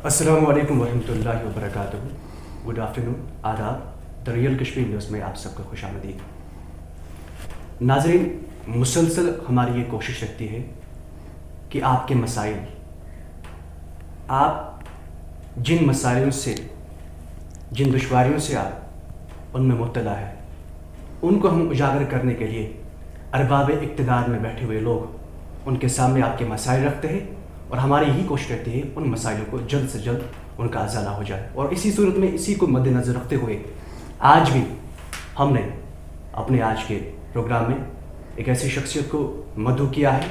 السلام علیکم ورحمۃ اللہ وبرکاتہ. گڈ آفٹرنون، آداب. دا ریئل کشمیر نیوز میں آپ سب کا خوش آمدید. ناظرین، مسلسل ہماری یہ کوشش رہتی ہے کہ آپ کے مسائل، آپ جن مسائلوں سے، جن دشواریوں سے آپ ان میں مبتلا ہے، ان کو ہم اجاگر کرنے کے لیے ارباب اقتدار میں بیٹھے ہوئے لوگ ان کے سامنے آپ کے مسائل رکھتے ہیں، اور ہماری یہی کوشش رہتی ہے ان مسائلوں کو جلد سے جلد ان کا ازالہ ہو جائے. اور اسی صورت میں اسی کو مد نظر رکھتے ہوئے آج بھی ہم نے اپنے آج کے پروگرام میں ایک ایسی شخصیت کو مدعو کیا ہے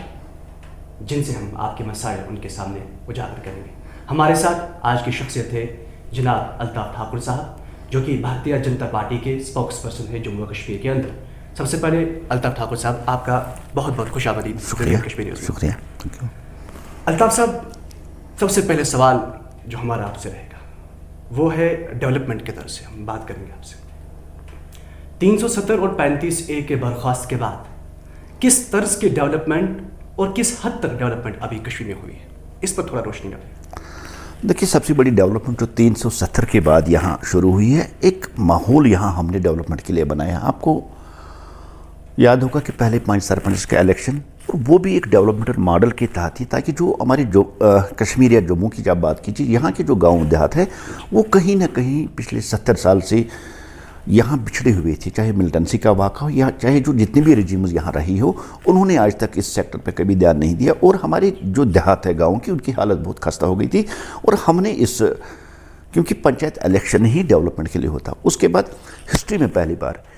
جن سے ہم آپ کے مسائل ان کے سامنے اجاگر کریں گے. ہمارے ساتھ آج کی شخصیت ہے جناب الطاف ٹھاکر صاحب، جو کہ بھارتیہ جنتا پارٹی کے اسپوکس پرسن ہے جموں و کشمیر کے اندر. سب سے پہلے الطاف ٹھاکر صاحب، آپ کا بہت بہت خوش آمدید. شکریہ. الطاف صاحب، سب سے پہلے سوال جو ہمارا آپ سے رہے گا وہ ہے ڈیولپمنٹ کے طرز سے. ہم بات کریں گے آپ سے 370 اور 35A کے برخاست کے بعد کس طرز کی ڈیولپمنٹ اور کس حد تک ڈیولپمنٹ ابھی کشمیر میں ہوئی ہے، اس پر تھوڑا روشنی ڈالیں. دیکھیے، سب سے بڑی ڈیولپمنٹ جو 370 کے بعد یہاں شروع ہوئی ہے، ایک ماحول یہاں ہم نے ڈیولپمنٹ کے لیے بنایا. آپ کو یاد ہوگا کہ پہلے 5 سرپنچ کا الیکشن، اور وہ بھی ایک ڈیولپمنٹل ماڈل کے تحت ہی، تاکہ جو ہماری جو کشمیر یا جموں کی جب بات کیجیے، یہاں کے جو گاؤں دیہات ہے وہ کہیں نہ کہیں پچھلے 70 سال سے یہاں بچھڑے ہوئے تھے. چاہے ملٹنسی کا واقعہ ہو یا چاہے جو جتنی بھی رجیمز یہاں رہی ہو، انہوں نے آج تک اس سیکٹر پہ کبھی دھیان نہیں دیا. اور ہمارے جو دیہات ہے گاؤں کی، ان کی حالت بہت خستہ ہو گئی تھی. اور ہم نے کیونکہ پنچایت الیکشن ہی ڈیولپمنٹ کے لیے ہوتا، اس کے بعد ہسٹری میں پہلی بار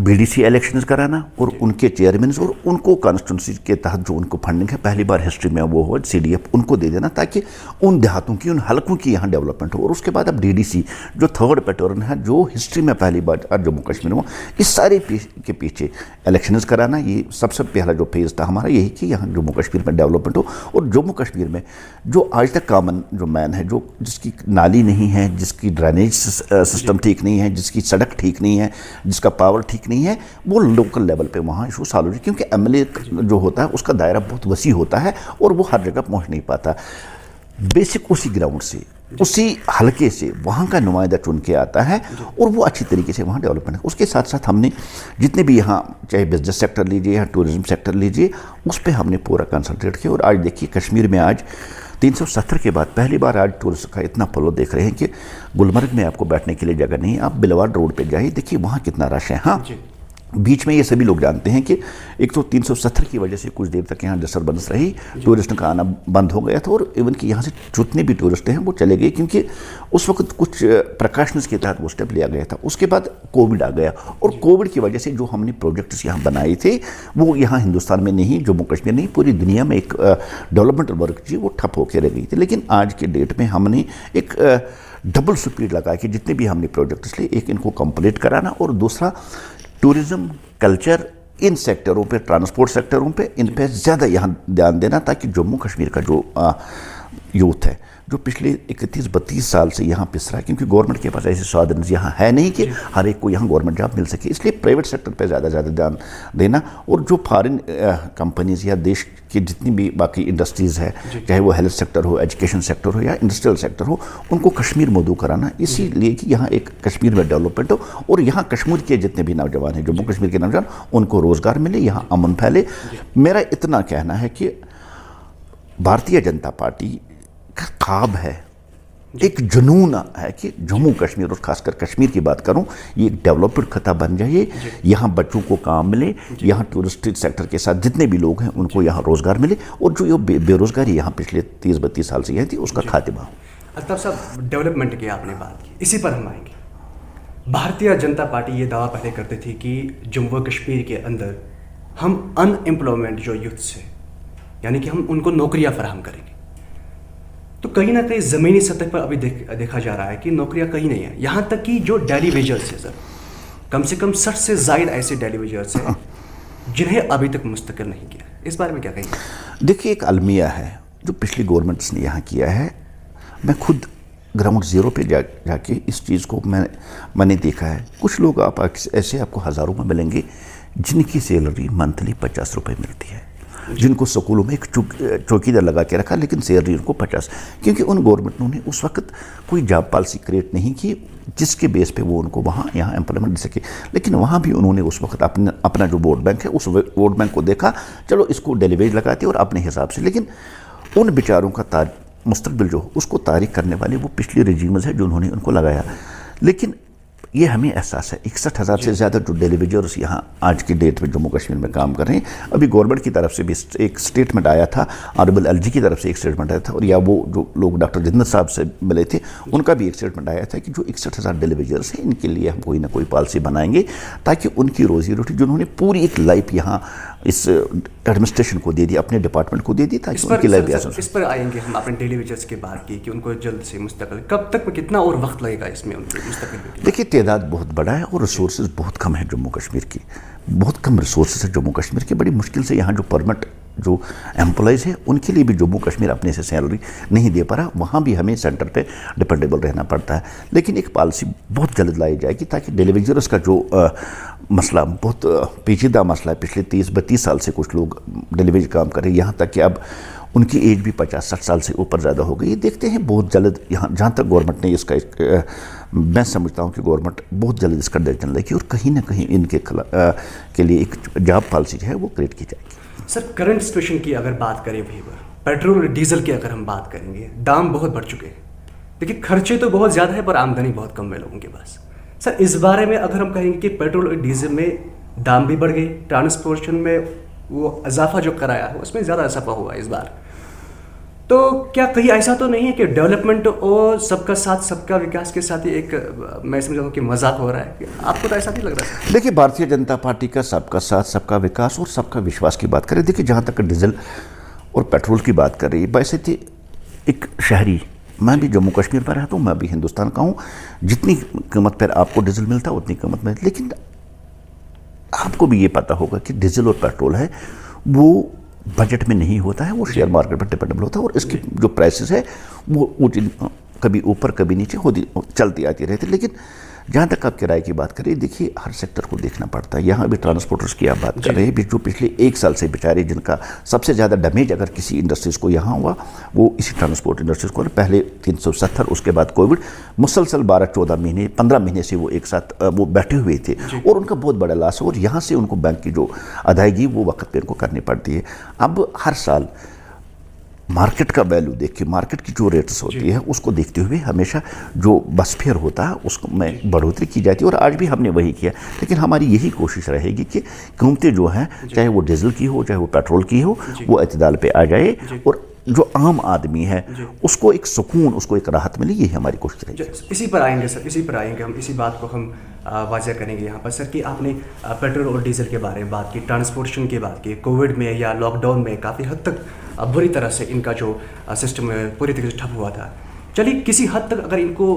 BDC الیکشنز کرانا اور ان کے چیئرمینز اور ان کو کانسٹیٹوئنسی کے تحت جو ان کو فنڈنگ ہے پہلی بار ہسٹری میں وہ ہو CDF ان کو دے دینا، تاکہ ان دیہاتوں کی، ان حلقوں کی یہاں ڈیولپمنٹ ہو. اور اس کے بعد اب DDC جو تھرڈ پیٹرن ہے، جو ہسٹری میں پہلی بار جموں کشمیر میں، اس سارے کے پیچھے الیکشنز کرانا، یہ سب سے پہلا جو فیز تھا ہمارا، یہی کہ یہاں جموں کشمیر میں ڈیولپمنٹ ہو. اور جموں کشمیر میں جو آج تک کامن جو مین ہے، جس کی نالی نہیں ہے، جس کی ڈرینیج سسٹم ٹھیک نہیں ہے، جس کی سڑک ٹھیک نہیں ہے، جس کا پاور ٹھیک نہیں ہے، وہ لوکل لیول پہ وہاں ایشو سالو جائے. کیونکہ MLA جو ہوتا ہے اس کا دائرہ بہت وسیع ہوتا ہے اور وہ ہر جگہ پہنچ نہیں پاتا. بیسک اسی گراؤنڈ سے، اسی حلقے سے وہاں کا نمائندہ چن کے آتا ہے اور وہ اچھی طریقے سے وہاں ڈیولپمنٹ ہے. اس کے ساتھ ساتھ ہم نے جتنے بھی یہاں چاہے بزنس سیکٹر لیجیے یا ٹورزم سیکٹر لیجیے، اس پہ ہم نے پورا کنسنٹریٹ کیا. اور آج دیکھیے کشمیر میں آج 370 کے بعد پہلی بار آج ٹورسٹ کا اتنا فلو دیکھ رہے ہیں کہ گلمرگ میں آپ کو بیٹھنے کے لیے جگہ نہیں ہے. آپ بلواڑ روڈ پہ جائیے، دیکھیے وہاں کتنا رش ہے. ہاں، بیچ میں یہ سبھی لوگ جانتے ہیں کہ ایک تو 370 کی وجہ سے کچھ دیر تک یہاں ڈسٹربنس رہی، ٹورسٹ کا آنا بند ہو گیا تھا. اور ایون کہ یہاں سے جتنے بھی ٹورسٹ ہیں وہ چلے گئے، کیونکہ اس وقت کچھ پریکاشنز کے تحت وہ سٹیپ لیا گیا تھا. اس کے بعد کووڈ آ گیا، اور کووڈ کی وجہ سے جو ہم نے پروجیکٹس یہاں بنائے تھے وہ یہاں ہندوستان میں نہیں، جموں کشمیر نہیں، پوری دنیا میں ایک ڈیولپمنٹل ورک جی وہ ٹھپ ہو کے رہ گئی تھی. لیکن آج کے ڈیٹ میں ہم نے ایک ڈبل سپیڈ لگا کے جتنے بھی ہم نے پروجیکٹس لیے، ایک ان کو کمپلیٹ کرانا، اور دوسرا ٹورزم، کلچر، ان سیکٹروں پہ، ٹرانسپورٹ سیکٹروں پہ، ان پہ زیادہ یہاں دھیان دینا، تاکہ جموں کشمیر کا جو یوتھ ہے جو پچھلے 31-32 سال سے یہاں پس رہا ہے، کیونکہ گورنمنٹ کے پاس ایسے سادھنز یہاں ہے نہیں کہ ہر ایک کو یہاں گورنمنٹ جاب مل سکے. اس لیے پرائیویٹ سیکٹر پہ زیادہ دھیان دینا. اور جو فارن کمپنیز یا دیش کی جتنی بھی باقی انڈسٹریز ہے، چاہے وہ ہیلتھ سیکٹر ہو، ایجوکیشن سیکٹر ہو یا انڈسٹریل سیکٹر ہو، ان کو کشمیر مدعو کرانا، اسی لیے کہ یہاں ایک کشمیر میں ڈیولپمنٹ ہو اور یہاں کشمیر کے جتنے بھی نوجوان ہیں، جموں کشمیر کے نوجوان، ان کو روزگار ملے، یہاں امن پھیلے. میرا اتنا کہنا ہے کہ بھارتیہ جنتا پارٹی کا خواب ہے، ایک جنون ہے کہ جموں کشمیر اور خاص کر کشمیر کی بات کروں، یہ ایک ڈیولپڈ خطہ بن جائے. یہاں بچوں کو کام ملے، یہاں ٹورسٹ سیکٹر کے ساتھ جتنے بھی لوگ ہیں ان کو یہاں روزگار ملے، اور جو یہ بے روزگاری یہاں پچھلے 30-32 سال سے تھی اس کا خاتمہ ہو. الطاف صاحب، ڈیولپمنٹ کی آپ نے بات کی، اسی پر ہم آئیں گے. بھارتیہ جنتا پارٹی یہ دعویٰ پہلے کرتی تھی کہ جموں و کشمیر کے اندر ہم ان امپلائمنٹ جو یوتھ سے، یعنی کہ ہم ان کو نوکریاں فراہم کریں گے. تو کہیں نہ کہیں زمینی سطح پر ابھی دیکھا جا رہا ہے کہ نوکریاں کہیں نہیں ہیں. یہاں تک کہ جو ڈیلی ویجرز ہیں، سر، کم سے کم 60 سے زائد ایسے ڈیلی ویجرز ہیں جنہیں ابھی تک مستقل نہیں کیا. اس بارے میں کیا کہیں گے؟ دیکھیے، ایک المیہ ہے جو پچھلی گورنمنٹس نے یہاں کیا ہے. میں خود گراؤنڈ زیرو پہ جا کے اس چیز کو میں نے دیکھا ہے. کچھ لوگ ایسے آپ کو ہزاروں میں ملیں گے جن کی سیلری منتھلی 50 روپے ملتی ہے. جن کو سکولوں میں ایک چوکیدار لگا کے رکھا، لیکن سیلری ان کو 50، کیونکہ ان گورنمنٹوں نے اس وقت کوئی جاب پالیسی کریٹ نہیں کی جس کے بیس پہ وہ ان کو یہاں امپلائمنٹ دے سکے. لیکن وہاں بھی انہوں نے اس وقت اپنا جو ووٹ بینک ہے اس ووٹ بینک کو دیکھا، چلو اس کو ڈیلیویج لگاتے اور اپنے حساب سے. لیکن ان بیچاروں کا مستقبل جو اس کو تاریخ کرنے والے وہ پچھلی رجیمز ہے جو انہوں نے ان کو لگایا. لیکن یہ ہمیں احساس ہے 61,000 سے زیادہ جو ڈیلیویجرز یہاں آج کی ڈیٹ میں جموں کشمیر میں کام کر رہے ہیں. ابھی گورنمنٹ کی طرف سے بھی ایک سٹیٹمنٹ آیا تھا، آنریبل ایل جی کی طرف سے ایک سٹیٹمنٹ آیا تھا، اور یا وہ جو لوگ ڈاکٹر جتندر صاحب سے ملے تھے ان کا بھی ایک سٹیٹمنٹ آیا تھا کہ جو 61,000 ڈیلیویجرز ہیں ان کے لیے ہم کوئی نہ کوئی پالیسی بنائیں گے تاکہ ان کی روزی روٹی جنہوں نے پوری ایک لائف یہاں اس ایڈمنسٹریشن کو دے دی، اپنے ڈپارٹمنٹ کو دے دی، تاکہ ان کی لائف بھی آسان. اس پر آئیں گے ہم. اپنے ڈیلی ویجرز کی بات کی کہ ان کو جلد سے مستقل کب تک کتنا اور وقت لگے گا اس میں ان کو مستقل؟ دیکھیے تعداد بہت بڑا ہے اور ریسورسز بہت کم ہے جموں کشمیر کی، بہت کم ریسورسز ہے جموں کشمیر کی. بڑی مشکل سے یہاں جو پرمنٹ جو امپلائز ہیں ان کے لیے بھی جموں کشمیر اپنے سے سیلری نہیں دے پا رہا، وہاں بھی ہمیں سینٹر پہ ڈپینڈیبل رہنا پڑتا ہے. لیکن ایک پالیسی بہت جلد لائی جائے گی تاکہ ڈیلیویجرز کا جو مسئلہ بہت پیچیدہ مسئلہ ہے، پچھلے 30-32 سال سے کچھ لوگ ڈیلیوری کام کر رہے ہیں، یہاں تک کہ اب ان کی ایج بھی 50-60 سال سے اوپر زیادہ ہو گئی. دیکھتے ہیں بہت جلد یہاں جہاں تک گورنمنٹ نے اس کا میں سمجھتا ہوں کہ گورنمنٹ بہت جلد اس کا ڈیسیژن لے گی اور کہیں نہ کہیں ان کے لیے ایک جاب پالیسی جو ہے وہ کریٹ کی جائے گی. سر کرنٹ سچویشن کی اگر بات کریں وہیں پر پیٹرول اور ڈیزل کی اگر ہم بات کریں گے، دام بہت بڑھ چکے ہیں. دیکھیے خرچے تو بہت زیادہ ہے پر آمدنی بہت کم ہے لوگوں کے پاس. سر اس بارے میں اگر ہم کہیں گے کہ پیٹرول اور ڈیزل میں دام بھی بڑھ گئے، ٹرانسپورٹیشن میں وہ اضافہ جو کرایا ہے اس میں زیادہ اضافہ ہوا ہے اس بار، تو کیا کہیں ایسا تو نہیں ہے کہ ڈیولپمنٹ اور سب کا ساتھ سب کا وکاس کے ساتھ ہی ایک میں سمجھتا ہوں کہ مذاق ہو رہا ہے؟ آپ کو تو ایسا نہیں لگ رہا ہے؟ دیکھیے بھارتیہ جنتا پارٹی کا سب کا ساتھ سب کا وکاس اور سب کا وشواس کی بات کریں. دیکھیے جہاں تک ڈیزل اور پیٹرول کی بات کر رہی ہے، ویسے تھی ایک شہری، میں بھی جموں کشمیر پر رہتا ہوں، میں بھی ہندوستان کا ہوں، جتنی قیمت پر آپ کو ڈیزل ملتا ہے اتنی قیمت میں. لیکن آپ کو بھی یہ پتہ ہوگا کہ ڈیزل اور پیٹرول ہے وہ بجٹ میں نہیں ہوتا ہے، وہ شیئر مارکیٹ پر ڈپینڈیبل ہوتا ہے، اور اس کی جو پرائسز ہے وہ کبھی اوپر کبھی نیچے چلتی آتی رہتی. لیکن جہاں تک آپ کرائے کی بات کریں، دیکھیے ہر سیکٹر کو دیکھنا پڑتا ہے. یہاں بھی ٹرانسپورٹرز کی آپ بات کر رہے ہیں، جو پچھلے 1 سال سے بیچارے جن کا سب سے زیادہ ڈیمیج اگر کسی انڈسٹریز کو یہاں ہوا وہ اسی ٹرانسپورٹ انڈسٹریز کو. پہلے 370، اس کے بعد کووڈ، مسلسل 12-14 مہینے 15 مہینے سے وہ ایک ساتھ وہ بیٹھے ہوئے تھے اور ان کا بہت بڑا لاس ہے، اور یہاں سے ان کو بینک کی جو ادائیگی وہ وقت پہ ان کو کرنی پڑتی ہے. اب ہر سال مارکیٹ کا ویلیو دیکھ کے، مارکیٹ کی جو ریٹس ہوتی ہے اس کو دیکھتے ہوئے ہمیشہ جو بس فیئر ہوتا ہے اس میں بڑھوتری کی جاتی ہے، اور آج بھی ہم نے وہی کیا. لیکن ہماری یہی کوشش رہے گی کہ قیمتیں جو ہیں چاہے وہ ڈیزل کی ہو چاہے وہ پیٹرول کی ہو وہ اعتدال پہ آ جائے، اور جو عام آدمی ہے اس کو ایک سکون، اس کو ایک راحت ملی. یہی ہماری کوشش رہے گی. اسی پر آئیں گے سر، اسی پر آئیں گے ہم، اسی بات کو ہم واضح کریں گے یہاں پر سر کہ آپ نے پیٹرول اور ڈیزل کے بارے میں بات کی، ٹرانسپورٹیشن کی بات کی. کووڈ میں یا لاک ڈاؤن میں کافی حد تک بری طرح سے ان کا جو سسٹم پوری طرح سے ٹھپ ہوا تھا. چلیے کسی حد تک اگر ان کو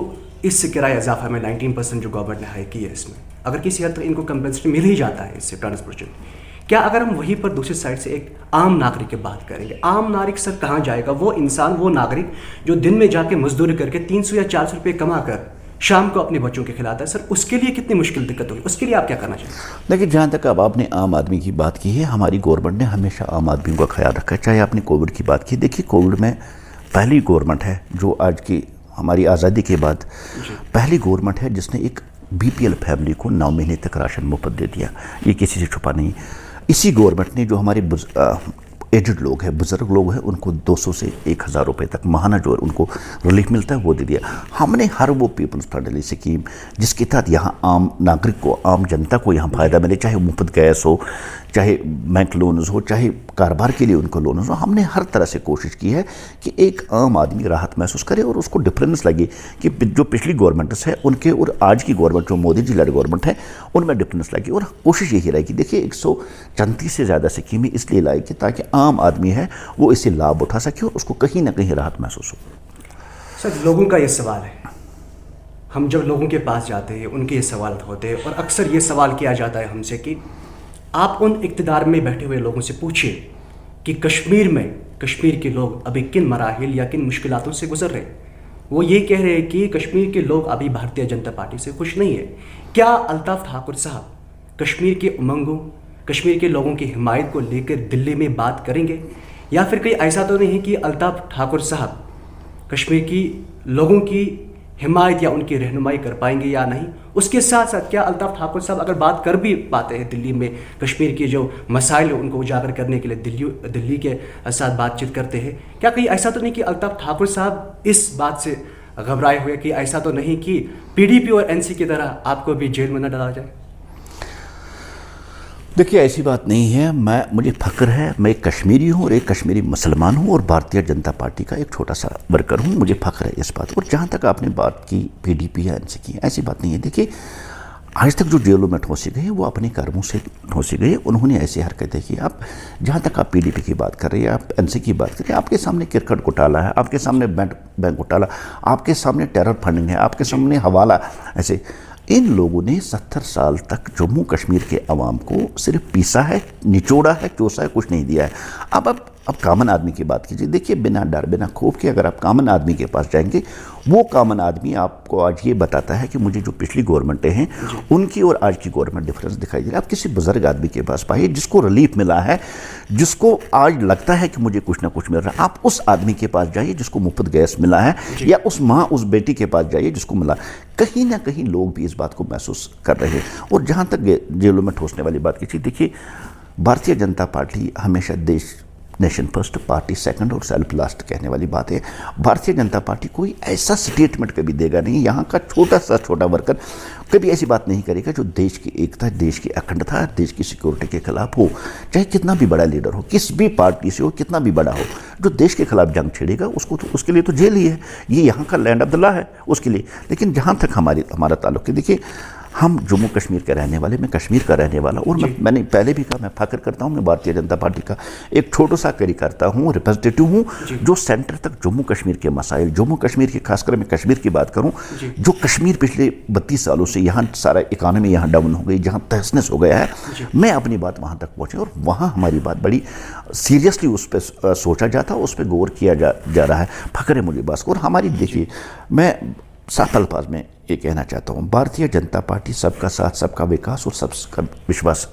اس کرایہ اضافہ میں 19% جو گورنمنٹ نے ہائی کی ہے، اس میں اگر کسی حد تک ان کو کمپنسیشن مل ہی جاتا ہے اس سے ٹرانسپورٹیشن، کیا اگر ہم وہیں پر دوسری سائڈ سے ایک عام ناگرک کی بات کریں گے، عام ناگرک سر کہاں جائے گا؟ وہ انسان، وہ ناگرک جو دن میں جا کے مزدوری کر کے 300 یا 400 روپے کما کر شام کو اپنے بچوں کے کھلاتا ہے، سر اس کے لیے کتنی مشکل دقت ہوگی؟ اس کے لیے آپ کیا کرنا چاہیں گے؟ لیکن جہاں تک اب آپ نے عام آدمی کی بات کی ہے، ہماری گورنمنٹ نے ہمیشہ عام آدمیوں کا خیال رکھا ہے. چاہے آپ نے کووڈ کی بات کی، دیکھیے کووڈ میں پہلی گورنمنٹ ہے جو آج کی ہماری آزادی کے بعد پہلی گورنمنٹ ہے جس نے ایک BPL فیملی کو 9 مہینے تک راشن مفت دے دیا. یہ کسی سے چھپا نہیں. اسی گورنمنٹ نے جو ہمارے ایجڈ لوگ ہیں، بزرگ لوگ ہیں، ان کو 200 سے 1000 روپے تک ماہانہ جو ان کو ریلیف ملتا ہے وہ دے دیا. ہم نے ہر وہ پیپلز فرینڈلی اسکیم جس کے تحت یہاں عام ناگرک کو، عام جنتا کو یہاں فائدہ ملے، چاہے مفت گیس ہو، چاہے بینک لونز ہو، چاہے کاروبار کے لیے ان کو لونز ہو، ہم نے ہر طرح سے کوشش کی ہے کہ ایک عام آدمی راحت محسوس کرے اور اس کو ڈفرینس لگے کہ جو پچھلی گورنمنٹس ہے ان کے اور آج کی گورنمنٹ جو مودی جی لیڈ گورنمنٹ ہے ان میں ڈفرینس لگے. اور کوشش یہی رہے گی. دیکھیے 134 سے زیادہ اسکیمیں اس لیے لائی کہ تاکہ عام آدمی ہے وہ اس سے لابھ اٹھا سکے اور اس کو کہیں نہ کہیں راحت محسوس ہو. سر لوگوں کا یہ سوال ہے، ہم جب لوگوں کے پاس جاتے ہیں ان کے یہ سوالات ہوتے ہیں، اور اکثر یہ سوال کیا جاتا ہے ہم سے کہ آپ ان اقتدار میں بیٹھے ہوئے لوگوں سے پوچھیں کہ کشمیر کے لوگ ابھی کن مراحل یا کن مشکلاتوں سے گزر رہے ہیں. وہ یہ کہہ رہے ہیں کہ کشمیر کے لوگ ابھی بھارتیہ جنتا پارٹی سے خوش نہیں ہیں. کیا الطاف ٹھاکر صاحب کشمیر کے امنگوں، کشمیر کے لوگوں کی حمایت کو لے کر دلی میں بات کریں گے، یا پھر کہیں ایسا تو نہیں کہ الطاف ٹھاکر صاحب کشمیر کی لوگوں کی حمایت یا ان کی رہنمائی کر پائیں گے یا نہیں؟ اس کے ساتھ ساتھ کیا الطاف ٹھاکر صاحب اگر بات کر بھی پاتے ہیں دلی میں، کشمیر کے جو مسائل ہیں ان کو اجاگر کرنے کے لیے دلی کے ساتھ بات چیت کرتے ہیں، کیا کہیں ایسا تو نہیں کہ الطاف ٹھاکر صاحب اس بات سے گھبرائے ہوئے کہ ایسا تو نہیں کہ پی ڈی پی اور این سی کی طرح آپ کو بھی جیل میں نہ ڈالا جائے؟ دیکھیے ایسی بات نہیں ہے، مجھے فخر ہے، میں ایک کشمیری ہوں اور ایک کشمیری مسلمان ہوں اور بھارتیہ جنتا پارٹی کا ایک چھوٹا سا ورکر ہوں، مجھے فخر ہے اس بات۔ اور جہاں تک آپ نے بات کی پی ڈی پی یا این سی کی، ایسی بات نہیں ہے۔ دیکھیے آج تک جو جیلوں میں ٹھونسے گئے وہ اپنے کرموں سے ٹھونسے گئے، انہوں نے ایسی حرکتیں کی۔ آپ جہاں تک آپ پی ڈی پی کی بات کر رہے ہیں، آپ این سی کی بات کر رہے ہیں، آپ کے سامنے کرکٹ گھوٹالا ہے، آپ کے سامنے بینک گھوٹالا، آپ کے سامنے ٹیرر فنڈنگ ہے، آپ کے سامنے حوالہ، ایسے ان لوگوں نے 70 سال تک جموں کشمیر کے عوام کو صرف پیسا ہے، نچوڑا ہے، چوسا ہے، کچھ نہیں دیا ہے۔ اب کامن آدمی کی بات کیجیے۔ دیکھیے بنا ڈر بنا خوف کے اگر آپ کامن آدمی کے پاس جائیں گے، وہ کامن آدمی آپ کو آج یہ بتاتا ہے کہ مجھے جو پچھلی گورنمنٹیں ہیں ان کی اور آج کی گورنمنٹ ڈفرینس دکھائی دے رہا ہے۔ آپ کسی بزرگ آدمی کے پاس پائیے جس کو ریلیف ملا ہے، جس کو آج لگتا ہے کہ مجھے کچھ نہ کچھ مل رہا ہے۔ آپ اس آدمی کے پاس جائیے جس کو مفت گیس ملا ہے، یا اس ماں اس بیٹی کے پاس جائیے جس کو ملا۔ کہیں نہ کہیں لوگ بھی اس بات کو محسوس کر رہے ہیں۔ اور جہاں تک جیلوں میں ٹھوسنے والی بات کی تھی، دیکھیے بھارتیہ جنتا پارٹی ہمیشہ نیشن فرسٹ، پارٹی سیکنڈ اور سیلف لاسٹ کہنے والی بات ہے۔ بھارتیہ جنتا پارٹی کوئی ایسا سٹیٹمنٹ کبھی دے گا نہیں، یہاں کا چھوٹا ورکر کبھی ایسی بات نہیں کرے گا جو دیش کی ایکتا، دیش کی اکھنڈتا، دیش کی سیکورٹی کے خلاف ہو، چاہے کتنا بھی بڑا لیڈر ہو، کس بھی پارٹی سے ہو، کتنا بھی بڑا ہو۔ جو دیش کے خلاف جنگ چھیڑے گا اس کے لیے تو جیل ہی ہے، یہ یہاں کا لینڈ آف دا لا ہے اس کے لیے۔ لیکن جہاں تک ہمارا تعلق ہے، دیکھیے ہم جموں کشمیر کے رہنے والے، میں کشمیر کا رہنے والا، اور میں نے پہلے بھی کہا میں فخر کرتا ہوں، میں بھارتیہ جنتا پارٹی کا ایک چھوٹا سا کرتا ہوں، ریپرزنٹیٹیو ہوں، جو سینٹر تک جموں کشمیر کے مسائل، جموں کشمیر کی، خاص کر میں کشمیر کی بات کروں، جو کشمیر پچھلے 32 سالوں سے یہاں سارا اکانومی یہاں ڈاؤن ہو گئی، جہاں تہس ہو گیا ہے، میں اپنی بات وہاں تک پہنچے اور وہاں ہماری بات بڑی سیریسلی اس پہ سوچا جاتا، اس پہ غور کیا جا رہا ہے۔ فخر ہے مجھے بس۔ اور ہماری دیکھیے میں صاف الفاظ میں یہ کہنا چاہتا ہوں، بھارتیہ جنتا پارٹی سب کا ساتھ، سب کا وکاس اور سب کا وشواس،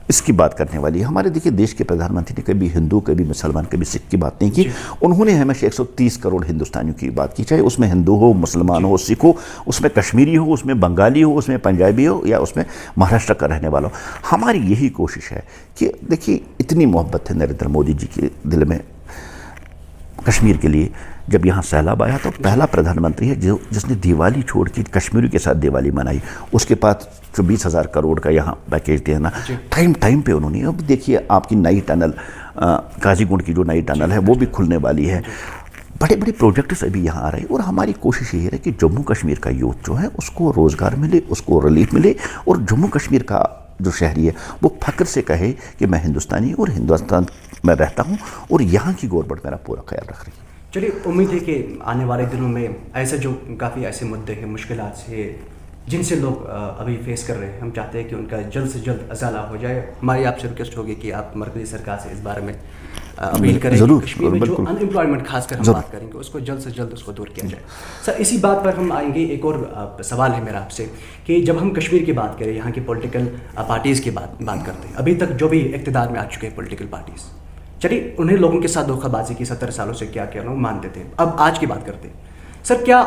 اس کی بات کرنے والی ہے۔ ہمارے دیکھیے دیش کے پردھان منتری نے کبھی ہندو، کبھی مسلمان، کبھی سکھ کی بات نہیں کی۔ انہوں نے ہمیشہ 130 کروڑ ہندوستانیوں کی بات کی، چاہے اس میں ہندو ہو، مسلمان ہو، سکھ ہو، اس میں کشمیری ہو، اس میں بنگالی ہو، اس میں پنجابی ہو، یا اس میں مہاراشٹر کا رہنے والا ہو۔ ہماری یہی کوشش ہے کہ دیکھیے اتنی محبت ہے نریندر مودی جی کے دل میں کشمیر کے لیے۔ جب یہاں سیلاب آیا تو پہلا پردھان منتری ہے جس نے دیوالی چھوڑ کے کشمیریوں کے ساتھ دیوالی منائی۔ اس کے بعد 20,000 کروڑ کا یہاں پیکیج دینا ٹائم پہ انہوں نے۔ اب دیکھیے آپ کی نئی ٹنل، قاضی گنڈ کی جو نئی ٹنل ہے وہ بھی کھلنے والی ہے۔ بڑے پروجیکٹس ابھی یہاں آ رہے ہیں، اور ہماری کوشش یہ ہے کہ جموں کشمیر کا یوتھ جو ہے اس کو روزگار ملے، اس کو ریلیف ملے، اور جموں کشمیر کا جو شہری ہے وہ فخر سے کہے کہ میں ہندوستانی اور ہندوستان میں رہتا ہوں، اور یہاں کی گورنمنٹ میرا پورا خیال رکھ رہی ہے۔ چلیے امید ہے کہ آنے والے دنوں میں ایسے جو کافی ایسے مدعے ہیں، مشکلات سے جن سے لوگ ابھی فیس کر رہے ہیں، ہم چاہتے ہیں کہ ان کا جلد سے جلد ازالہ ہو جائے۔ ہماری آپ سے ریکویسٹ ہوگی کہ آپ مرکزی سرکار سے اس بارے میں اپیل کریں کہ کشمیر میں جو ان امپلائمنٹ خاص کر ہم بات کریں گے اس کو جلد سے جلد اس کو دور کیا جائے۔ سر اسی بات پر ہم آئیں گے، ایک اور سوال ہے میرا آپ سے کہ جب ہم کشمیر کی بات کریں، یہاں کی پولیٹیکل پارٹیز کی بات کرتے ہیں، ابھی تک جو بھی اقتدار میں آ چکے ہیں پولیٹیکل پارٹیز، چلیے انہیں لوگوں کے ساتھ دھوکہ بازی کی 70 سالوں سے کیا لوگ مانتے تھے، اب آج کی بات کرتے ہیں۔ سر کیا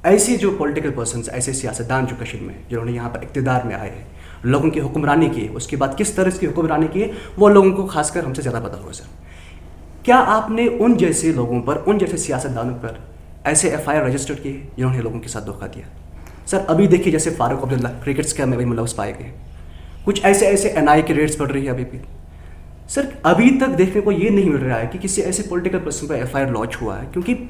ایسے جو پولیٹیکل پرسنس، ایسے سیاستدان جو کشمیر میں جنہوں نے یہاں پر اقتدار میں آئے ہیں، لوگوں کی حکمرانی کی ہے، اس کے بعد کس طرح کی حکمرانی کی ہے وہ لوگوں کو خاص کر ہم سے زیادہ پتہ ہوگا۔ سر کیا آپ نے ان جیسے لوگوں پر، ان جیسے سیاستدانوں پر ایسے FIR رجسٹر کیے جنہوں نے لوگوں کے ساتھ دھوکہ دیا؟ سر ابھی دیکھیے جیسے فاروق عبداللہ کرکٹ اسکیم میں بھی ملوث پائے گئے، کچھ ایسے NIA کے ریٹس پڑ رہی ہے ابھی بھی۔ سر ابھی تک دیکھنے کو یہ نہیں مل رہا ہے کہ کسی ایسے پولیٹیکل پرسن پر FIR لانچ ہوا ہے، کیونکہ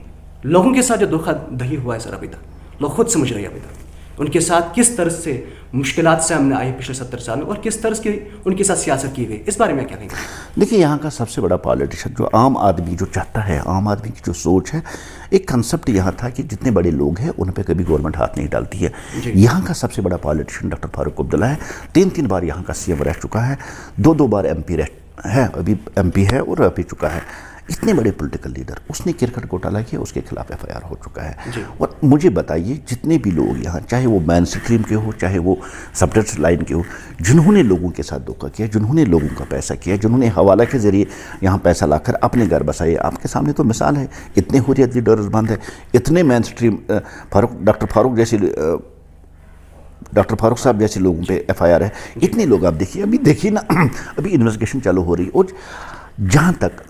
لوگوں کے ساتھ جو دھوکہ دہی ہوا ہے سر ابھی تک لوگ خود سمجھ رہے ہیں ابھی تک ان کے ساتھ کس طرح سے مشکلات سے ہم نے آئی پچھلے 70 سال میں، اور کس طرح کی ان کے ساتھ سیاست کی گئی، اس بارے میں کیا کہیں گے؟ دیکھیے یہاں کا سب سے بڑا پالیٹیشین جو عام آدمی جو چاہتا ہے، عام آدمی کی جو سوچ ہے، ایک کنسپٹ یہاں تھا کہ جتنے بڑے لوگ ہیں ان پہ کبھی گورنمنٹ ہاتھ نہیں ڈالتی ہے۔ یہاں کا سب سے بڑا پالیٹیشین ڈاکٹر فاروق عبداللہ ہے، 3 بار یہاں کا CM رہ چکا ہے، 2 بار MP ہے، ابھی MP ہے اور رہ بھی چکا ہے۔ اتنے بڑے پولیٹیکل لیڈر، اس نے کرکٹ گھوٹالہ کیا، اس کے خلاف FIR ہو چکا ہے. جی. اور مجھے بتائیے جتنے بھی لوگ یہاں، چاہے وہ مین اسٹریم کے ہو، چاہے وہ سبٹیکس لائن کے ہو، جنہوں نے لوگوں کے ساتھ دھوکہ کیا، جنہوں نے لوگوں کا پیسہ کیا، جنہوں نے حوالہ کے ذریعے یہاں پیسہ لا کر اپنے گھر بسائے، آپ کے سامنے تو مثال ہے. اتنے حریت لیڈرز بند ہے، اتنے مین اسٹریم ڈاکٹر فاروق صاحب جیسے لوگوں پہ FIR ہے. اتنے لوگ آپ دیکھیے، ابھی دیکھیے نا، ابھی انویسٹیگیشن چالو ہو رہی. اور جہاں تک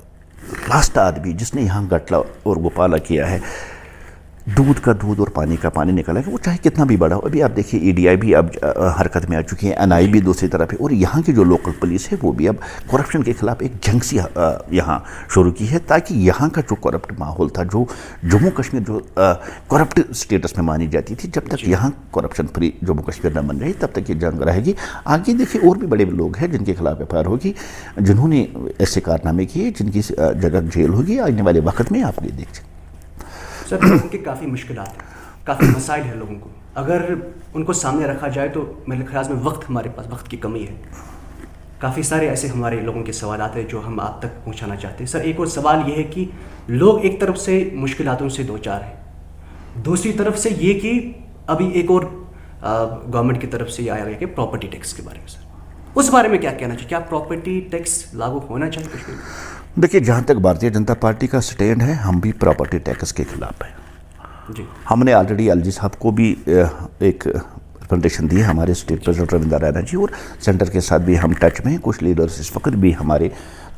لاسٹ آدمی جس نے یہاں گٹلا اور گوپالا کیا ہے، دودھ کا دودھ اور پانی کا پانی نکالا ہے، وہ چاہے کتنا بھی بڑا ہو. ابھی آپ دیکھیے EDI بھی اب حرکت میں آ چکی ہے، NI بھی دوسری طرف ہے، اور یہاں کی جو لوکل پولیس ہے وہ بھی اب کرپشن کے خلاف ایک جنگ سی یہاں شروع کی ہے، تاکہ یہاں کا جو کرپٹ ماحول تھا، جو جموں کشمیر جو کرپٹ اسٹیٹس میں مانی جاتی تھی، جب تک یہاں کرپشن فری جموں کشمیر نہ بن رہی تب تک یہ جنگ رہے گی. آگے دیکھیے اور بھی بڑے لوگ ہیں جن کے خلاف FIR ہوگی، جنہوں نے ایسے کارنامے کیے، جن کی جگہ جیل ہوگی آنے والے وقت میں. آپ یہ دیکھیں سر، لوگوں کی کافی مشکلات ہیں، کافی مسائل ہیں لوگوں کو. اگر ان کو سامنے رکھا جائے تو میرے خیال میں ہمارے پاس وقت کی کمی ہے. کافی سارے ایسے ہمارے لوگوں کے سوالات ہیں جو ہم آپ تک پہنچانا چاہتے ہیں. سر، ایک اور سوال یہ ہے کہ لوگ ایک طرف سے مشکلاتوں سے دوچار ہیں، دوسری طرف سے یہ کہ ابھی ایک اور گورنمنٹ کی طرف سے یہ آیا ہے کہ پراپرٹی ٹیکس کے بارے میں. سر، اس بارے میں کیا کہنا چاہیے؟ کیا پراپرٹی ٹیکس لاگو ہونا چاہیے کشمیر میں؟ دیکھیے، جہاں تک بھارتیہ جنتا پارٹی کا سٹینڈ ہے، ہم بھی پراپرٹی ٹیکس کے خلاف ہیں. جی. ہم نے آلریڈی LG صاحب کو بھی ایک ریپرزنٹیشن دی ہے، ہمارے اسٹیٹ پریزیڈنٹ روندر رینا جی، اور سینٹر کے ساتھ بھی ہم ٹچ میں ہیں. کچھ لیڈرز اس وقت بھی ہمارے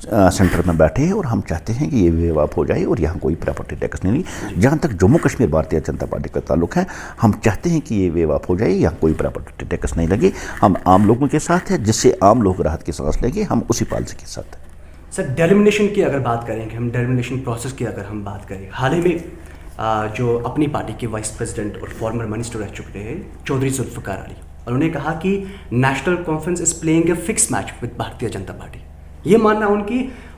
سینٹر میں بیٹھے ہیں، اور ہم چاہتے ہیں کہ یہ ویو اپ ہو جائے اور یہاں کوئی پراپرٹی ٹیکس نہیں. جہاں تک جموں کشمیر بھارتیہ جنتا پارٹی کا تعلق ہے، ہم چاہتے ہیں کہ یہ ویو اپ ہو جائے، یہاں کوئی پراپرٹی ٹیکس نہیں لگے. ہم عام لوگوں کے ساتھ ہیں، جس سے عام لوگ راحت کی سانس لیں گے، ہم اسی پالیسی کے ساتھ ہیں. سر، ڈیلیمنیشن کی اگر بات کریں، کہ ہم ڈیلیمنیشن پروسیس کی اگر ہم بات کریں، حال ہی میں جو اپنی پارٹی کے وائس پریزیڈنٹ اور فارمر منسٹر رہ چکے ہیں چودھری ذوالفقار علی، انہوں نے کہا کہ national conference is playing a fix match with Bharatiya Janata party. یہ ماننا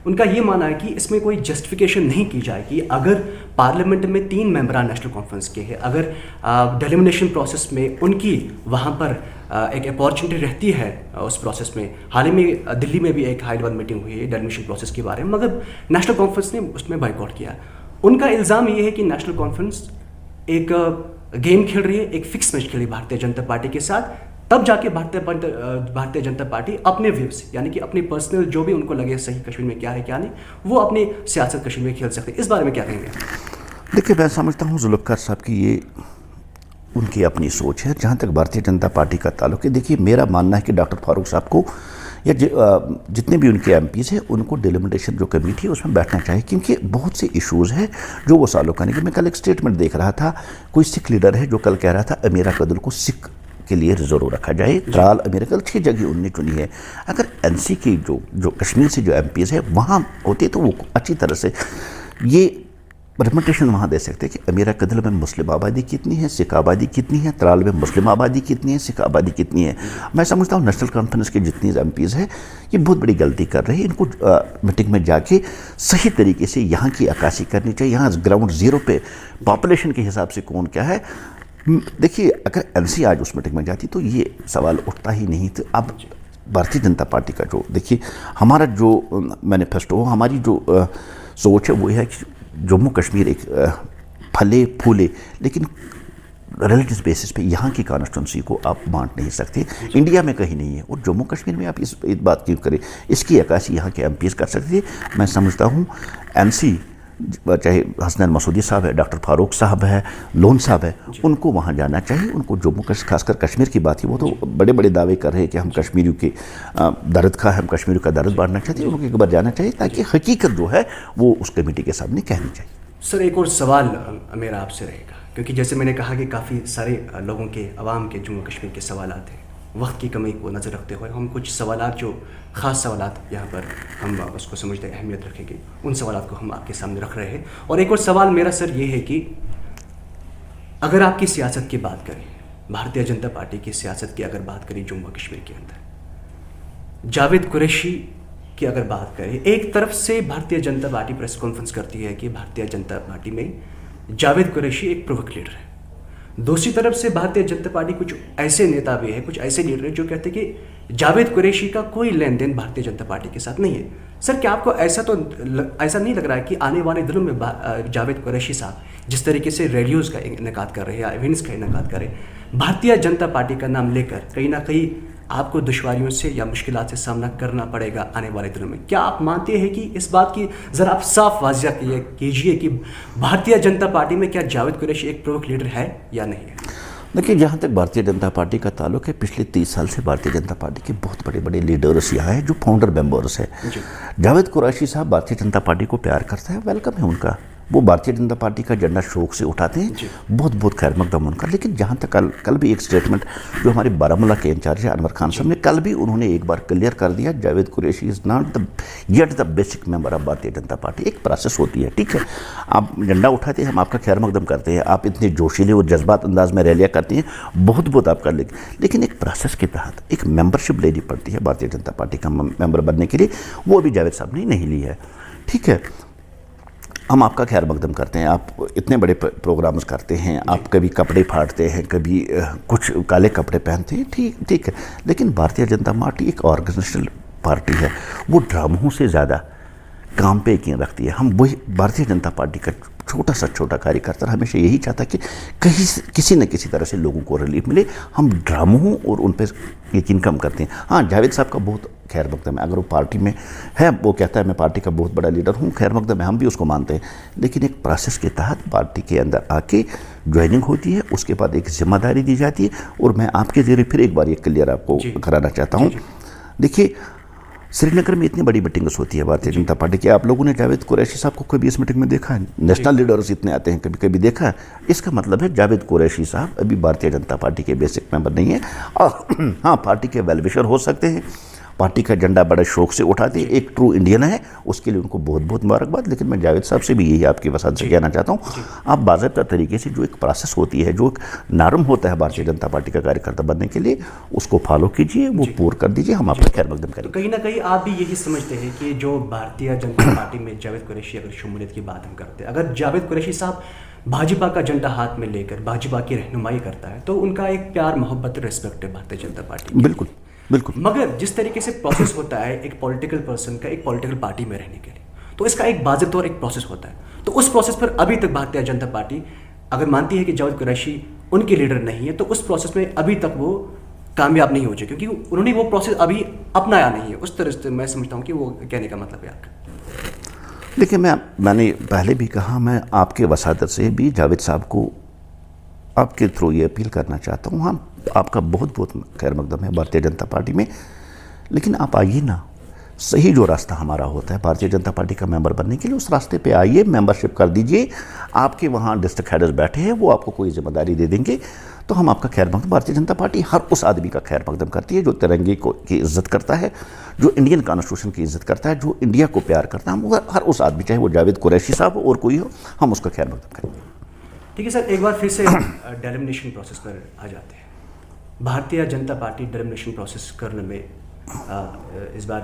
ان کا یہ ماننا ہے کہ اس میں کوئی جسٹیفیکیشن نہیں کی جائے گی. اگر پارلیمنٹ میں 3 ممبران نیشنل کانفرنس کے ہیں، اگر ڈیلیمنیشن پروسیس میں ان کی وہاں پر ایک اپارچونیٹی رہتی ہے اس پروسیس میں. حال ہی میں دلی میں بھی ایک ہائی لیول میٹنگ ہوئی ہے ڈیلیمنیشن پروسیس کے بارے میں، مگر نیشنل کانفرنس نے اس میں بائیک آؤٹ کیا. ان کا الزام یہ ہے کہ نیشنل کانفرنس ایک گیم کھیل رہی ہے، ایک فکس میچ کھیل رہی ہے بھارتیہ جنتا پارٹی کے ساتھ. تب جا کے بھارتیہ جنتا پارٹی اپنے ویوز، یعنی کہ اپنی پرسنل جو بھی ان کو لگے صحیح کشمیر میں کیا ہے کیا نہیں، وہ اپنی سیاست کشمیر میں کھیل سکتے ہیں. اس بارے میں کیا کہیں گے؟ دیکھیے، میں سمجھتا ہوں ذوالفقار صاحب کی یہ ان کی اپنی سوچ ہے. جہاں تک بھارتیہ جنتا پارٹی کا تعلق ہے، دیکھیے میرا ماننا ہے کہ ڈاکٹر فاروق صاحب کو یا جتنے بھی ان کے MPs ہیں، ان کو ڈیلیمنٹیشن جو کمیٹی ہے اس میں بیٹھنا چاہیے، کیونکہ بہت سے ایشوز ہیں جو وہ سالوں کا نہیں. کہ میں کل ایک اسٹیٹمنٹ دیکھ رہا تھا، کوئی سکھ لیڈر ہے جو کل کہہ رہا تھا امیرا قدل کو سکھ کے لیے ریزرو رکھا جائے. ترال، امیرا قدل 6 جگہ انہوں نے چنی ہے. اگر NC کی جو کشمیر سے جو MPs ہیں وہاں ہوتے تو وہ اچھی طرح سے یہ ریپرزنٹیشن وہاں دے سکتے کہ امیرا قدل میں مسلم آبادی کتنی ہے، سکھ آبادی کتنی ہے، ترال میں مسلم آبادی کتنی ہے، سکھ آبادی کتنی ہے. میں سمجھتا ہوں نیشنل کانفرنس کے جتنی MPs ہیں یہ بہت بڑی غلطی کر رہے ہیں. ان کو میٹنگ میں جا کے صحیح طریقے سے یہاں کی عکاسی کرنی چاہیے، یہاں گراؤنڈ زیرو پہ پاپولیشن کے حساب سے کون کیا ہے. دیکھیے، اگر NC آج اس میٹنگ میں جاتی تو یہ سوال اٹھتا ہی نہیں. تو اب بھارتیہ جنتا پارٹی کا جو دیکھیے ہمارا جو مینیفیسٹو، ہماری جو سوچ ہے وہ ہے کہ جموں کشمیر ایک پھلے پھولے، لیکن ریلیٹیو بیسس پہ یہاں کی کانسٹیٹوئنسی کو آپ بانٹ نہیں سکتے. انڈیا میں کہیں نہیں ہے، اور جموں کشمیر میں آپ اس بات کیوں کریں؟ اس کی عکاسی یہاں کے MPs کر سکتے. میں سمجھتا ہوں NC چاہے حسنین مسعودی صاحب ہے، ڈاکٹر فاروق صاحب ہے، لون صاحب ہے، ان کو وہاں جانا چاہیے. ان کو جموں خاص کر کشمیر کی بات ہے، وہ تو بڑے بڑے دعوے کر رہے ہیں کہ ہم کشمیریوں کے درد کا، ہم کشمیریوں کا درد بانٹنا چاہتے ہیں. ان کو ایک بار جانا چاہیے تاکہ حقیقت جو ہے وہ اس کمیٹی کے سامنے کہنی چاہیے. سر، ایک اور سوال میرا آپ سے رہے گا، کیونکہ جیسے میں نے کہا کہ کافی سارے لوگوں کے، عوام کے جموں کشمیر کے سوالات ہیں. وقت کی کمی کو نظر رکھتے ہوئے ہم کچھ سوالات، جو خاص سوالات یہاں پر ہم اس کو سمجھتے ہیں اہمیت رکھیں گے، ان سوالات کو ہم آپ کے سامنے رکھ رہے ہیں. اور ایک اور سوال میرا سر یہ ہے کہ اگر آپ کی سیاست کی بات کریں، بھارتیہ جنتا پارٹی کی سیاست کی اگر بات کریں جموں کشمیر کے اندر، جاوید قریشی کی اگر بات کریں، ایک طرف سے Bharatiya Janata party press conference کرتی ہے کہ بھارتیہ جنتا پارٹی میں جاوید قریشی ایک پروک لیڈر ہے. دوسری طرف سے بھارتیہ جنتا پارٹی کچھ ایسے نیتا بھی ہیں, کچھ ایسے لیڈر ہیں جو کہتے ہیں کہ جاوید قریشی کا کوئی لین دین بھارتیہ جنتا پارٹی کے ساتھ نہیں ہے. سر کیا آپ کو ایسا نہیں لگ رہا ہے کہ آنے والے دنوں میں جاوید قریشی صاحب جس طریقے سے ریڈیوز کا انعقاد کر رہے ہیں یا ایونٹس کا انعقاد کر رہے ہیں, بھارتیہ جنتا پارٹی کا نام لے کر کہیں نہ کہیں آپ کو دشواریوں سے یا مشکلات سے سامنا کرنا پڑے گا آنے والے دنوں میں؟ کیا آپ مانتے ہیں کہ اس بات کی ذرا آپ صاف واضح کیجیے کہ بھارتیہ جنتا پارٹی میں کیا جاوید قریشی ایک پروک لیڈر ہے یا نہیں ہے؟ دیکھیے, جہاں تک بھارتیہ جنتا پارٹی کا تعلق ہے, پچھلے 30 سال سے بھارتیہ جنتا پارٹی کے بہت بڑے بڑے لیڈرز یہاں ہیں جو فاؤنڈر ممبرز ہیں. جاوید قریشی صاحب بھارتیہ جنتا پارٹی کو پیار کرتا ہے, ویلکم ہے ان کا, وہ بھارتیہ جنتا پارٹی کا جھنڈا شوق سے اٹھاتے ہیں, بہت بہت خیر مقدم ان کا. لیکن جہاں تک کل بھی ایک سٹیٹمنٹ جو ہمارے بارہمولہ کے انچارج ہیں انور خان صاحب نے, کل بھی انہوں نے ایک بار کلیئر کر دیا, Javed Qureshi is not yet the basic member of Bharatiya Janata party. ایک پروسیس ہوتی ہے, ٹھیک ہے, آپ جھنڈا اٹھاتے ہیں, ہم آپ کا خیر مقدم کرتے ہیں, آپ اتنے جوشیلے اور جذبات انداز میں ریلیاں کرتے ہیں, بہت بہت آپ کر لیں, لیکن ایک پروسیس کے تحت ایک ممبرشپ لینی پڑتی ہے بھارتیہ جنتا پارٹی کا ممبر بننے کے لیے. وہ ابھی جاوید صاحب نے نہیں لی ہے, ٹھیک ہے. ہم آپ کا خیر مقدم کرتے ہیں, آپ اتنے بڑے پروگرامز کرتے ہیں, آپ کبھی کپڑے پھاڑتے ہیں, کبھی کچھ کالے کپڑے پہنتے ہیں, ٹھیک ہے, لیکن بھارتیہ جنتا پارٹی ایک آرگنائزیشنل پارٹی ہے, وہ ڈراموں سے زیادہ کام پہ یقین رکھتی ہے. ہم وہی بھارتیہ جنتا پارٹی کا چھوٹا کاریہ کرتا ہمیشہ یہی چاہتا کہ کسی نہ کسی طرح سے لوگوں کو ریلیف ملے. ہم ڈراموں اور ان پہ یقین کم کرتے ہیں. ہاں, جاوید صاحب کا بہت خیر مقدم ہے, اگر وہ پارٹی میں ہے, وہ کہتا ہے میں پارٹی کا بہت بڑا لیڈر ہوں, خیر مقدم ہے, ہم بھی اس کو مانتے ہیں, لیکن ایک پروسیس کے تحت پارٹی کے اندر آ کے جوائننگ ہوتی ہے, اس کے بعد ایک ذمہ داری دی جاتی ہے. اور میں آپ کے ذریعے پھر ایک بار یہ کلیئر آپ کو کرانا چاہتا ہوں. دیکھیے, سری نگر میں اتنی بڑی میٹنگز ہوتی ہے بھارتیہ جنتا پارٹی کی, آپ لوگوں نے جاوید قریشی صاحب کو کبھی اس میٹنگ میں دیکھا ہے؟ نیشنل لیڈرز اتنے آتے ہیں, کبھی دیکھا ہے؟ اس کا مطلب ہے جاوید قریشی صاحب ابھی بھارتیہ جنتا پارٹی کے بیسک ممبر نہیں ہیں. اور ہاں, پارٹی کے ویل وشر ہو سکتے ہیں, پارٹی کا جھنڈا بڑے شوق سے اٹھاتے ہیں, ایک ٹرو انڈین ہے, اس کے لیے ان کو بہت بہت مبارکباد. لیکن میں جاوید صاحب سے بھی یہی آپ کی وسعت سے کہنا چاہتا ہوں, آپ باضابطہ طریقے سے جو ایک پروسیس ہوتی ہے, جو ایک نارم ہوتا ہے بھارتیہ جنتا پارٹی کا کاریہ کرتا بننے کے لیے, اس کو فالو کیجیے, وہ پور کر دیجیے, ہم آپ کا خیر مقدم کریں. کہیں نہ کہیں آپ بھی یہی سمجھتے ہیں کہ جو بھارتیہ جنتا پارٹی میں جاوید قریشی اگر شمولیت کی بات ہم کرتے ہیں, اگر جاوید قریشی صاحب بھاجپا کا جھنڈا ہاتھ میں لے کر بھاجپا کی رہنمائی کرتا ہے, تو ان کا ایک پیار محبت ریسپیکٹ ہے بھارتیہ جنتا پارٹی. بالکل بالکل. مگر جس طریقے سے پروسیس ہوتا ہے ایک پولیٹیکل پرسن کا ایک پولیٹیکل پارٹی میں رہنے کے لیے, تو اس کا ایک باضابطہ اور ایک پروسیس ہوتا ہے. تو اس پروسیس پر ابھی تک بھارتیہ جنتا پارٹی اگر مانتی ہے کہ جاوید قریشی ان کے لیڈر نہیں ہے, تو اس پروسیس میں ابھی تک وہ کامیاب نہیں ہو چکے, کیونکہ انہوں نے وہ پروسیس ابھی اپنایا نہیں ہے. اس طرح سے میں سمجھتا ہوں کہ وہ کہنے کا مطلب ہے آپ کا. دیکھیں, میں نے پہلے بھی کہا, میں آپ کے وسادت سے بھی جاوید صاحب کو آپ کے تھرو یہ اپیل کرنا چاہتا ہوں. ہاں, آپ کا بہت بہت خیر مقدم ہے بھارتیہ جنتا پارٹی میں, لیکن آپ آئیے نا, صحیح جو راستہ ہمارا ہوتا ہے بھارتیہ جنتا پارٹی کا ممبر بننے کے لیے, اس راستے پہ آئیے, ممبرشپ کر دیجئے. آپ کے وہاں ڈسٹرکٹ ہیڈرز بیٹھے ہیں, وہ آپ کو کوئی ذمہ داری دے دیں گے, تو ہم آپ کا خیر مقدم. بھارتیہ جنتا پارٹی ہر اس آدمی کا خیر مقدم کرتی ہے جو ترنگے کی عزت کرتا ہے, جو انڈین کانسٹیٹیوشن کی عزت کرتا ہے, جو انڈیا کو پیار کرتا ہے. ہم ہر اس آدمی, چاہے وہ جاوید قریشی صاحب ہو اور کوئی ہو, ہم اس کا خیر مقدم کریں گے. ٹھیک ہے سر, ایک بار پھر سے ڈیلیمنیشن پروسیس پر آ جاتے ہیں. بھارتیہ جنتا پارٹی ڈیلیمنیشن پروسیس کرنے میں اس بار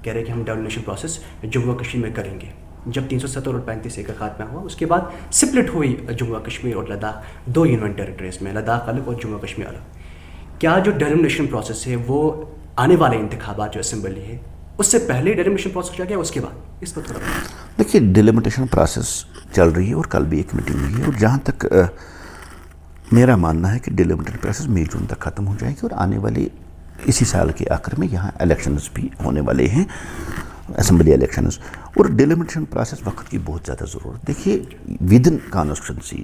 کہہ رہے ہیں کہ ہم ڈیلیمنیشن پروسیس جموں و کشمیر میں کریں گے. جب 370 اور 35 کا خاتمہ ہوا, اس کے بعد سپلٹ ہوئی جموں و کشمیر اور لداخ, 2 یونین ٹیریٹریز میں, لداخ الگ اور جموں و کشمیر الگ. کیا جو ڈیلیمنیشن پروسیس ہے وہ آنے والے انتخابات جو اسمبلی ہے اس سے پہلے ڈیلیمنیشن پروسیس کیا گیا, اس کے بعد اس پر تھوڑا دیکھیے, ڈیلیمنیشن پروسیس چل رہی ہے اور کل بھی ایک میٹنگ ہوئی ہے, اور جہاں تک میرا ماننا ہے کہ ڈیلیمنیشن پروسیس مئی جون تک ختم ہو جائے گی, اور آنے والے اسی سال کے آخر میں یہاں الیکشنز بھی ہونے والے ہیں, اسمبلی الیکشنز. اور ڈیلیمنیشن پروسیس وقت کی بہت زیادہ ضرورت. دیکھیے, ود ان کانسٹیٹوئنسی,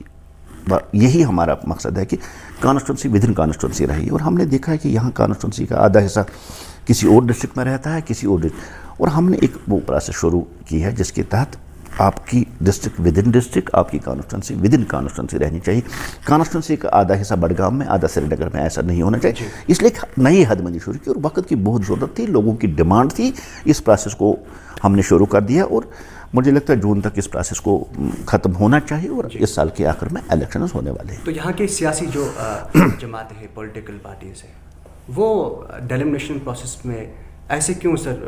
یہی ہمارا مقصد ہے کہ کانسٹیٹوئنسی ود ان کانسٹیٹوئنسی رہی, اور ہم نے دیکھا ہے کہ یہاں کانسٹیٹوئنسی کا آدھا حصہ کسی اور ڈسٹرکٹ میں رہتا ہے, کسی اور اور ہم نے ایک وہ پروسیس شروع کی ہے جس کے تحت آپ کی ڈسٹرکٹ ود ان ڈسٹرکٹ, آپ کی کانسٹیٹوئنسی ود ان کانسٹیٹوئنسی رہنی چاہیے. کانسٹیٹوئنسی کا آدھا حصہ بڈگام میں, آدھا سری نگر میں, ایسا نہیں ہونا چاہیے. اس لیے ایک نئی حد بندی شروع کی, اور وقت کی بہت ضرورت تھی, لوگوں کی ڈیمانڈ تھی. اس پروسیس کو ہم نے شروع کر دیا, اور مجھے لگتا ہے جون تک اس پروسیس کو ختم ہونا چاہیے, اور اس سال کے آخر میں الیکشنز ہونے والے ہیں. تو یہاں کے سیاسی جو جماعتیں ہیں, پولیٹیکل پارٹیز ہیں, وہ ڈیلیمنیشن پروسیس میں ایسے کیوں سر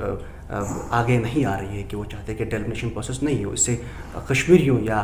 آگے نہیں آ رہی ہے کہ وہ چاہتے ہیں کہ ڈیلیمنیشن پروسیس نہیں ہو, اس سے کشمیریوں یا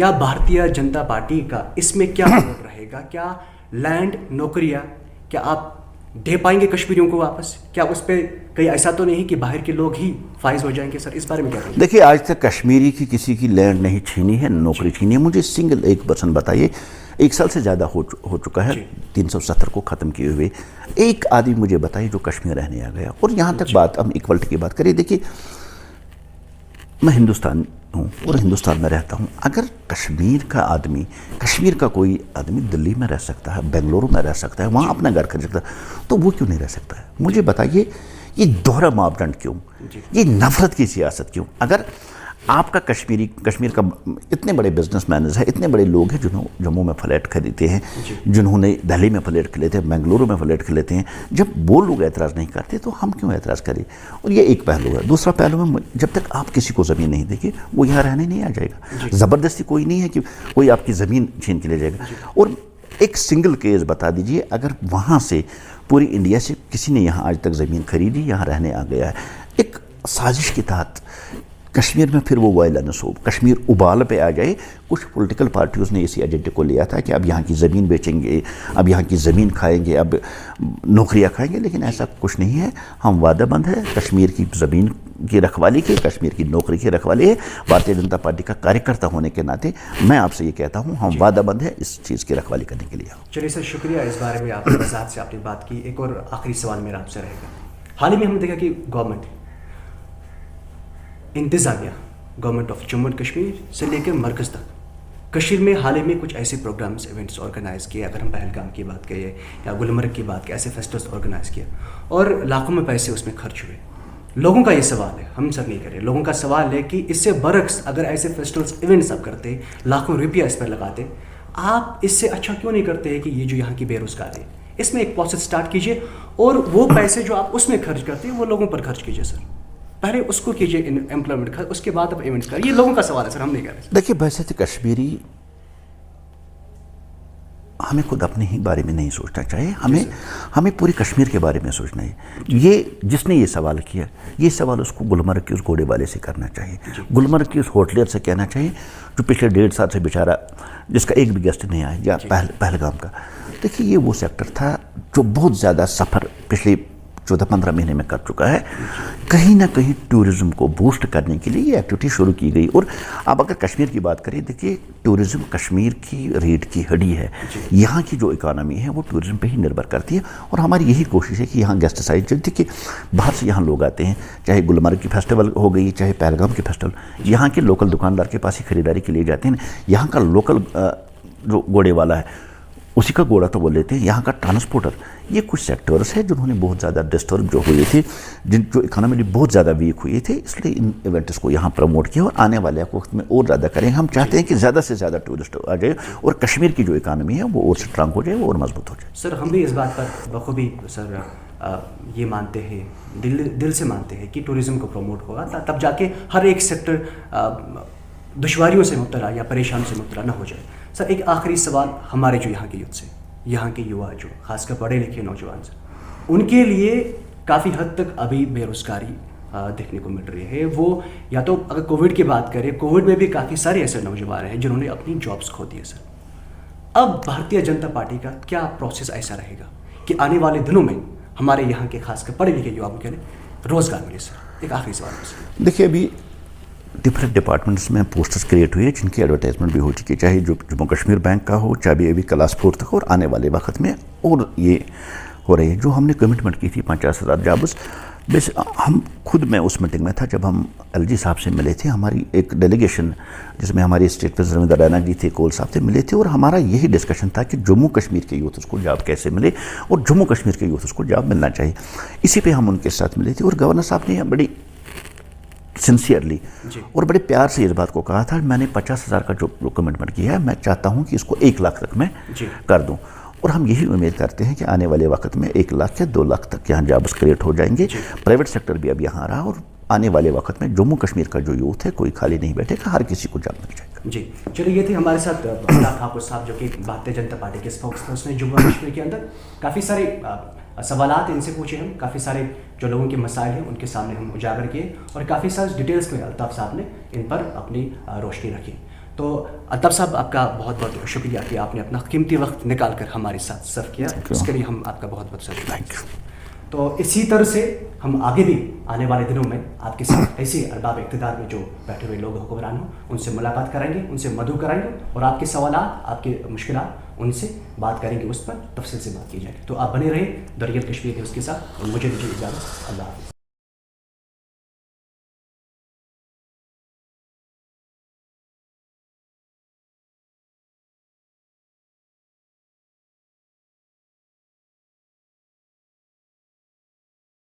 کیا بھارتیہ جنتا پارٹی کا اس میں کیا رول رہے گا؟ کیا لینڈ نوکریاں کیا آپ دے پائیں گے کشمیریوں کو واپس؟ کیا اس پہ کہیں ایسا تو نہیں کہ باہر کے لوگ ہی فائز ہو جائیں گے؟ سر اس بارے میں کیا کہیں گے؟ دیکھیے آج تک کشمیری کی کسی کی لینڈ نہیں چھینی ہے، نوکری چھینی ہے. مجھے سنگل 1% بتائیے، 1 سال سے زیادہ ہو چکا ہے 370 کو ختم کیے ہوئے، ایک آدمی مجھے بتائیے جو کشمیر رہنے آ گیا. اور یہاں تک بات ہم ایکولٹی کی بات کریں، دیکھیے میں ہندوستان ہوں اور ہندوستان میں رہتا ہوں. اگر کشمیر کا کوئی آدمی دلی میں رہ سکتا ہے، بنگلورو میں رہ سکتا ہے، وہاں اپنا گھر خرید سکتا ہے، تو وہ کیوں نہیں رہ سکتا ہے؟ مجھے بتائیے یہ دوہرا ماپدنڈ کیوں؟ یہ نفرت کی سیاست کیوں؟ اگر آپ کا کشمیر کا اتنے بڑے بزنس مینز ہیں، اتنے بڑے لوگ ہیں جنہوں جموں میں فلیٹ خریدتے ہیں، جنہوں نے دہلی میں فلیٹ خریدتے ہیں، بنگلورو میں فلیٹ خریدتے ہیں، جب وہ لوگ اعتراض نہیں کرتے تو ہم کیوں اعتراض کریں؟ اور یہ ایک پہلو ہے. دوسرا پہلو میں جب تک آپ کسی کو زمین نہیں دیں گے وہ یہاں رہنے نہیں آ جائے گا. زبردستی کوئی نہیں ہے کہ کوئی آپ کی زمین چھین کے لے جائے گا. اور ایک سنگل کیس بتا دیجئے، اگر وہاں سے پوری انڈیا سے کسی نے یہاں آج تک زمین خریدی، یہاں رہنے آ گیا ہے، ایک سازش کے تحت کشمیر میں پھر وہ وائلنس ہو، کشمیر ابال پہ آ جائے. کچھ پولیٹیکل پارٹیز نے اسی ایجنڈے کو لیا تھا کہ اب یہاں کی زمین بیچیں گے، اب یہاں کی زمین کھائیں گے، اب نوکریاں کھائیں گے. لیکن ایسا کچھ نہیں ہے. ہم وعدہ بند ہے کشمیر کی زمین کی رکھوالی کے، کشمیر کی نوکری کی رکھوالی ہے. بھارتیہ جنتا پارٹی کا کاریہ کرتا ہونے کے ناطے میں آپ سے یہ کہتا ہوں ہم وعدہ بند ہے اس چیز کی رکھوالی کرنے کے لیے. چلیے سر، شکریہ اس بارے میں آپ کی وضاحت سے آپ نے بات کی. ایک اور آخری سوال میرا آپ سے رہے گا. حال ہی میں ہم نے دیکھا کہ گورنمنٹ انتظامیہ، government of Jammu and Kashmir سے لے کر مرکز تک کشمیر میں حال ہی میں کچھ ایسے پروگرامز ایونٹس آرگنائز کیے. اگر ہم پہلگام کی بات کریں یا گلمرگ کی بات کریں، ایسے فیسٹیولس آرگنائز کیا اور لاکھوں میں پیسے اس میں خرچ ہوئے. لوگوں کا یہ سوال ہے، ہم سب نہیں کریں، لوگوں کا سوال ہے کہ اس سے برعکس اگر ایسے فیسٹیولس ایونٹس آپ کرتے، لاکھوں روپیہ اس پر لگاتے، آپ اس سے اچھا کیوں نہیں کرتے کہ یہ جو یہاں کی بے روزگاری ہے اس میں ایک پروسیس سٹارٹ کیجئے اور وہ پیسے جو آپ اس میں خرچ کرتے ہیں وہ لوگوں پر خرچ کیجئے. سر پہلے اس کو کیجئے امپلائمنٹ، اس کے بعد آپ ایونٹس کریں. یہ لوگوں کا سوال ہے سر، ہم نہیں کر رہے. دیکھیے بحثیت کشمیری ہمیں خود اپنے ہی بارے میں نہیں سوچنا چاہیے، ہمیں پوری کشمیر کے بارے میں سوچنا ہے. یہ جس نے یہ سوال کیا، یہ سوال اس کو گلمرگ کے اس گھوڑے والے سے کرنا چاہیے، گلمرگ کے اس ہوٹلر سے کہنا چاہیے جو پچھلے 1.5 سال سے بیچارہ جس کا ایک بھی گیسٹ نہیں آیا، یا پہلگام کا. دیکھیے یہ وہ سیکٹر تھا جو بہت زیادہ سفر پچھلے 14-15 مہینے میں کر چکا ہے. کہیں نہ کہیں ٹورزم کو بوسٹ کرنے کے لیے یہ ایکٹیویٹی شروع کی گئی. اور اب اگر کشمیر کی بات کریں، دیکھیے ٹورزم کشمیر کی ریڑھ کی ہڈی ہے. یہاں کی جو اکانومی ہے وہ ٹورزم پہ ہی نربھر کرتی ہے. اور ہماری یہی کوشش ہے کہ یہاں گیسٹ سائٹ جو دیکھیے باہر سے یہاں لوگ آتے ہیں، چاہے گلمرگ کی فیسٹیول ہو گئی، چاہے پہلگام کی فیسٹیول، یہاں کے لوکل دکاندار کے پاس ہی خریداری کے لیے جاتے ہیں. یہاں کا لوکل جو گھوڑے والا ہے اسی کا گھوڑا تو وہ لیتے ہیں. یہاں کا ٹرانسپورٹر، یہ کچھ سیکٹرز ہیں جنہوں نے بہت زیادہ ڈسٹرب جو ہوئے تھے، جو اکانومی بہت زیادہ ویک ہوئے تھے، اس لیے ان ایونٹس کو یہاں پروموٹ کیا اور آنے والے وقت میں اور زیادہ کریں. ہم چاہتے ہیں کہ زیادہ سے زیادہ ٹورسٹ آ جائے اور کشمیر کی جو اکانومی ہے وہ اور اسٹرانگ ہو جائے، وہ اور مضبوط ہو جائے. سر ہم بھی اس بات پر بخوبی سر یہ مانتے ہیں، دل سے مانتے ہیں کہ ٹورزم کو پروموٹ ہوگا تب جا کے ہر ایک سیکٹر دشواریوں سے مبتلا یا پریشان سے مبتلا نہ ہو جائے. سر ایک آخری سوال ہمارے جو یہاں کے یوتھ سے، یہاں کے یوا جو خاص کر پڑھے لکھے نوجوان سے، ان کے لیے کافی حد تک ابھی بے روزگاری دیکھنے کو مل رہی ہے. وہ یا تو اگر کووڈ کی بات کریں، کووڈ میں بھی کافی سارے ایسے نوجوان ہیں جنہوں نے اپنی جابس کھو دیے. سر اب بھارتیہ جنتا پارٹی کا کیا پروسیس ایسا رہے گا کہ آنے والے دنوں میں ہمارے یہاں کے خاص کر پڑھے لکھے یواؤں کے لیے روزگار ملے؟ سر ایک آخری سوال ہے. دیکھیے ابھی ڈفرینٹ ڈپارٹمنٹس میں پوسٹرز کریٹ ہوئے جن کی ایڈورٹائزمنٹ بھی ہو چکی ہے، چاہے جو جموں کشمیر بینک کا ہو، چاہے ابھی کلاس 4 تک، اور آنے والے وقت میں اور یہ ہو رہی ہے. جو ہم نے کمٹمنٹ کی تھی 50,000 جابس، بس ہم خود میں اس میٹنگ میں تھا جب ہم ایل جی صاحب سے ملے تھے. ہماری ایک ڈیلیگیشن جس میں ہماری اسٹیٹ وزیر رمیندر رینا جی تھے، کول صاحب سے ملے تھے، اور ہمارا یہی ڈسکشن تھا کہ جموں کشمیر کے یوتھ کو جاب کیسے ملے اور جموں کشمیر کے یوتھ کو جاب ملنا چاہیے. اسی پہ ہم ان کے ساتھ ملے تھے. اور گورنر صاحب نے بڑی سنسیئرلی اور بڑے پیار سے اس بات کو کہا تھا، میں نے 50,000 کا جو کمٹمنٹ کیا ہے، میں چاہتا ہوں کہ اس کو 1 لاکھ تک میں کر دوں. اور ہم یہی امید کرتے ہیں کہ آنے والے وقت میں 1 لاکھ یا 2 لاکھ تک یہاں جابس کریٹ ہو جائیں گے. پرائیویٹ سیکٹر بھی اب یہاں رہا، اور آنے والے وقت میں جموں کشمیر کا جو یوتھ ہے کوئی خالی نہیں بیٹھے گا، ہر کسی کو جاب مل جائے گا. جی چلیے، یہ تھے ہمارے ساتھ ٹھاکر صاحب جو کہ بھارتیہ جنتا پارٹی کے اسپوکس پرسن ہیں جموں کشمیر کے اندر. کافی سارے سوالات ان سے پوچھے ہم، کافی سارے جو لوگوں کے مسائل ہیں ان کے سامنے ہم اجاگر کیے، اور کافی سارے ڈیٹیلز میں الطاف صاحب نے ان پر اپنی روشنی رکھی. تو الطاف صاحب آپ کا بہت بہت شکریہ کہ آپ نے اپنا قیمتی وقت نکال کر ہمارے ساتھ سرو کیا، اس کے لیے ہم آپ کا بہت بہت شکریہ. تو اسی طرح سے ہم آگے بھی آنے والے دنوں میں آپ کے ساتھ ایسے ارباب اقتدار میں جو بیٹھے ہوئے لوگ حکمران ہوں ان سے ملاقات کرائیں گے، ان سے مدعو کرائیں گے اور آپ کے سوالات، آپ کے مشکلات ان سے بات کریں گے، اس پر تفصیل سے بات کی جائے گی. تو آپ بنے رہیں دریال کشمیر کے اس کے ساتھ، اور مجھے دیجیے اجازت. اللہ حافظ.